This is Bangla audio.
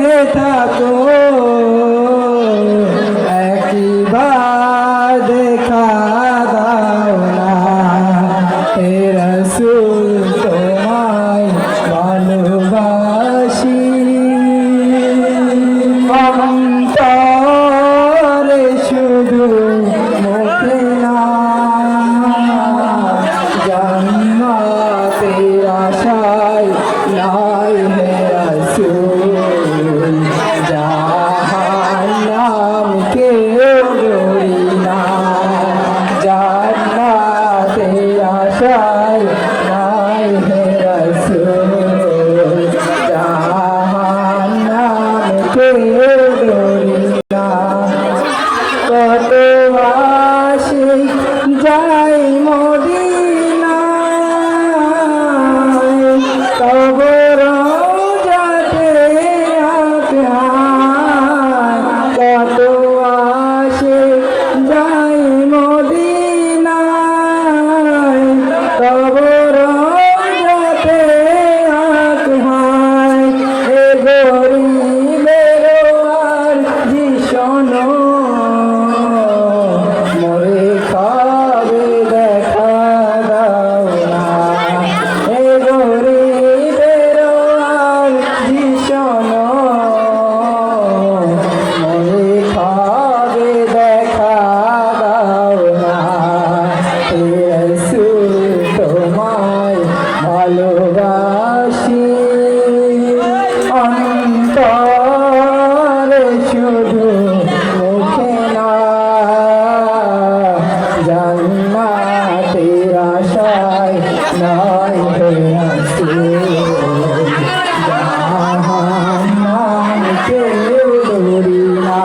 মনে থাকো একবার দেখা দাও না হে রাসূল তোমায় ভালোবাসি অন্তরে শুধু মুখে না জান্নাতের আশায় নাই হে রাসূল জাহান্নাম কেউ ডরি না জান্নাতের আশায় নাই হে রাসূল জাহান্নাম কেউ ডরি না কত আশিক যাই মদিনায় তবু রওজাতে আতহায় কত আশিক যাই মদিনায় তবু রওজাতে আতহায় এ গরিবের আরজি শোনো মোরে খাবে দেখা দাও না এ গরিবের আরজি শোনো মোরে খাবে দেখা দাও না হে রাসূল তোমায় ভালোবাসি অন্তরে শুধু মুখে না জান্নাতের আশায় নাই হে রাসূল জাহান্নাম কেউ ডরি না